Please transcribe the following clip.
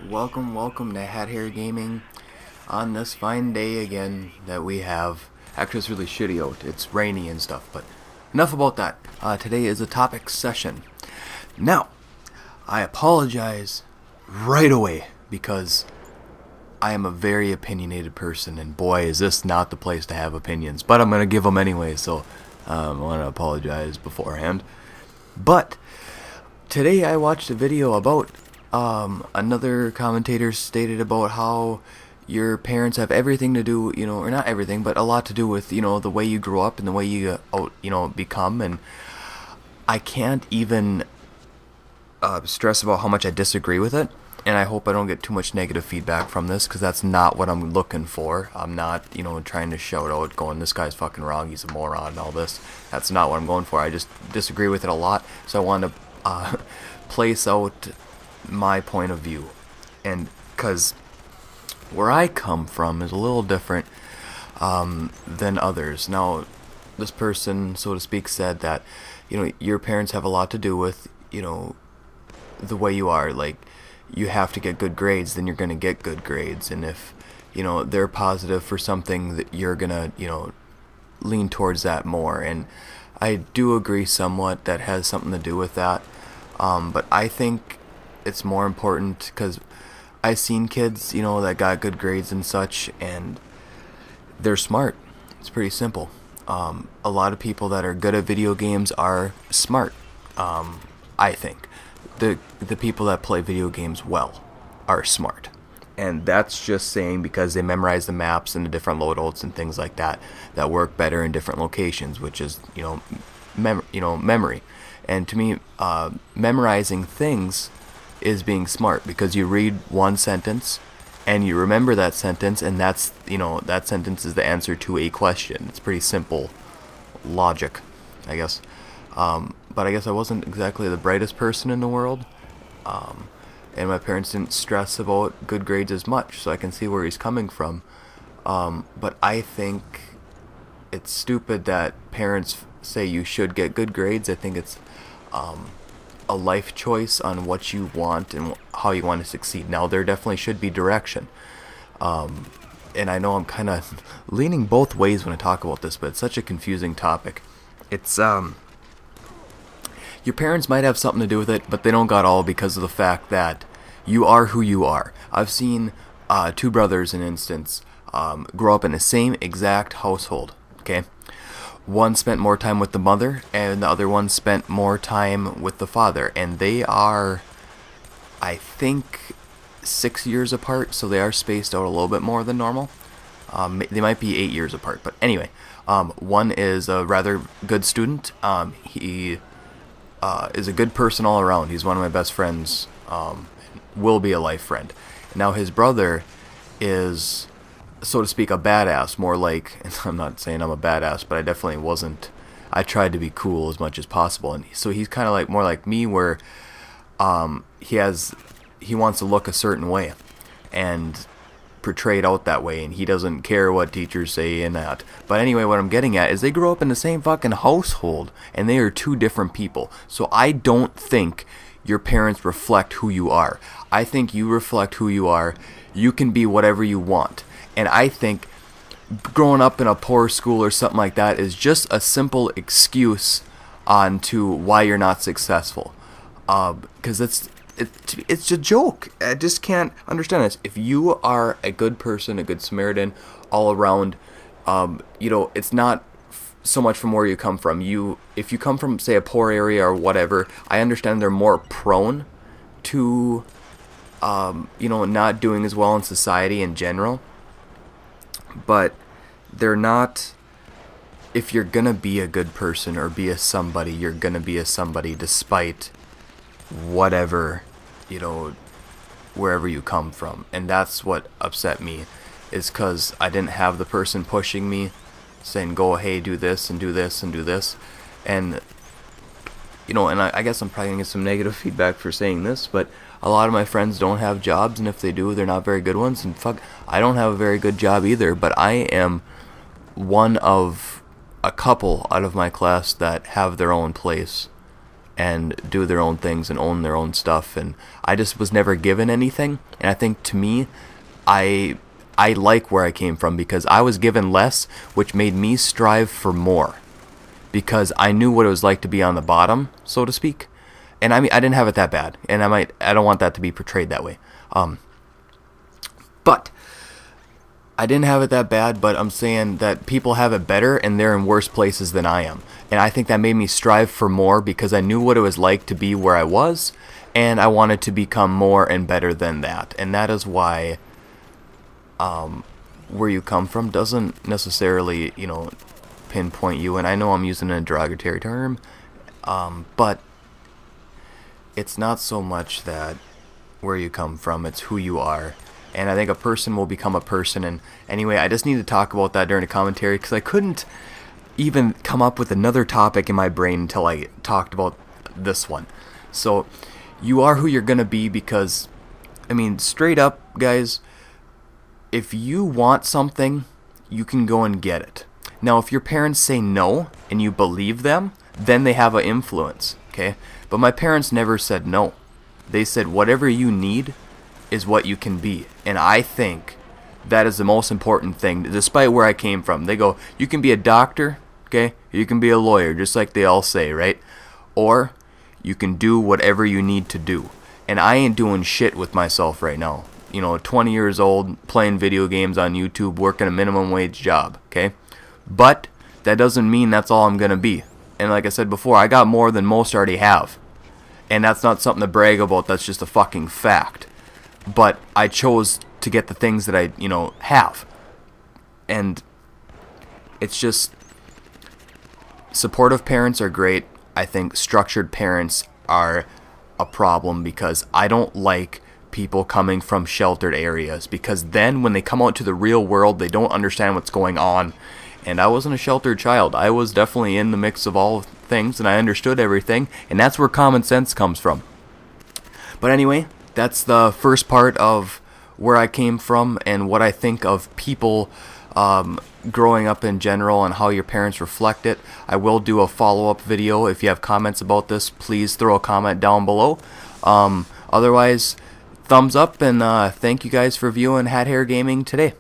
Welcome to HatHairGaming on this fine day again that we have. Actually, it's really shitty out. It's rainy and stuff, but enough about that. Today is a topic session. Now, I apologize right away because I am a very opinionated person, and boy, is this not the place to have opinions. But I'm going to give them anyway, so I want to apologize beforehand. But today I watched a video about another commentator stated about how your parents have everything to do, or not everything, but a lot to do with, the way you grow up and the way you, become. And I can't even stress about how much I disagree with it. And I hope I don't get too much negative feedback from this, because that's not what I'm looking for. I'm not, trying to shout out going, this guy's fucking wrong, he's a moron, and all this. That's not what I'm going for. I just disagree with it a lot. So I want to place out my point of view, and because where I come from is a little different than others. Now, this person, so to speak, said that your parents have a lot to do with the way you are. Like, you have to get good grades, then you're gonna get good grades, and if they're positive for something, that you're gonna lean towards that more. And I do agree somewhat that has something to do with that, but I think it's more important because I've seen kids, that got good grades and such, and they're smart. It's pretty simple. A lot of people that are good at video games are smart. I think the people that play video games well are smart, and that's just saying because they memorize the maps and the different loadouts and things like that that work better in different locations, which is memory. And to me, memorizing things is being smart, because you read one sentence and you remember that sentence, and that's that sentence is the answer to a question. It's pretty simple logic, I guess. But I guess I wasn't exactly the brightest person in the world, and my parents didn't stress about good grades as much, so I can see where he's coming from. But I think it's stupid that parents say you should get good grades. I think it's a life choice on what you want and how you want to succeed. Now, there definitely should be direction, and I know I'm kind of leaning both ways when I talk about this, but it's such a confusing topic. It's your parents might have something to do with it, but they don't got all, because of the fact that you are who you are. I've seen two brothers, in instance, grow up in the same exact household. Okay. One spent more time with the mother, and the other one spent more time with the father. And they are, I think, 6 years apart, so they are spaced out a little bit more than normal. They might be 8 years apart, but anyway. One is a rather good student. He is a good person all around. He's one of my best friends, will be a life friend. Now, his brother is, so to speak, a badass, more like, I'm not saying I'm a badass, but I definitely wasn't. I tried to be cool as much as possible, and so he's kind of like more like me, where he wants to look a certain way and portrayed out that way, and he doesn't care what teachers say and that. But anyway, what I'm getting at is they grew up in the same fucking household, and they are two different people. So I don't think your parents reflect who you are. I think you reflect who you are. You can be whatever you want. And I think growing up in a poor school or something like that is just a simple excuse onto why you're not successful. Because it's a joke. I just can't understand this. If you are a good person, a good Samaritan, all around, it's not so much from where you come from. If you come from, say, a poor area or whatever, I understand they're more prone to, not doing as well in society in general. But they're not. If you're gonna be a good person or be a somebody, you're gonna be a somebody despite whatever, wherever you come from. And that's what upset me, is because I didn't have the person pushing me, saying, go, hey, do this and do this and do this. And and I guess I'm probably gonna get some negative feedback for saying this, but a lot of my friends don't have jobs, and if they do, they're not very good ones. And fuck, I don't have a very good job either, but I am one of a couple out of my class that have their own place and do their own things and own their own stuff, and I just was never given anything. And I think, to me, I like where I came from because I was given less, which made me strive for more, because I knew what it was like to be on the bottom, so to speak. And I mean, I didn't have it that bad, and I don't want that to be portrayed that way. But I didn't have it that bad, but I'm saying that people have it better, and they're in worse places than I am. And I think that made me strive for more because I knew what it was like to be where I was, and I wanted to become more and better than that. And that is why where you come from doesn't necessarily, pinpoint you. And I know I'm using a derogatory term, but it's not so much that where you come from, it's who you are. And I think a person will become a person. And anyway, I just need to talk about that during the commentary because I couldn't even come up with another topic in my brain until I talked about this one. So you are who you're gonna be because, I mean, straight up, guys, if you want something, you can go and get it. Now, if your parents say no and you believe them, then they have an influence, okay? But my parents never said no. They said whatever you need is what you can be. And I think that is the most important thing, despite where I came from. They go, you can be a doctor, okay? You can be a lawyer, just like they all say, right? Or you can do whatever you need to do. And I ain't doing shit with myself right now. 20 years old, playing video games on YouTube, working a minimum wage job, okay? But that doesn't mean that's all I'm going to be. And like I said before, I got more than most already have. And that's not something to brag about, that's just a fucking fact. But I chose to get the things that I, have. And it's just, supportive parents are great. I think structured parents are a problem because I don't like people coming from sheltered areas, because then when they come out to the real world, they don't understand what's going on. And I wasn't a sheltered child. I was definitely in the mix of all things, and I understood everything, and that's where common sense comes from. But anyway, that's the first part of where I came from and what I think of people growing up in general and how your parents reflect it. I will do a follow-up video. If you have comments about this, please throw a comment down below. Otherwise, thumbs up, and thank you guys for viewing HatHairGaming today.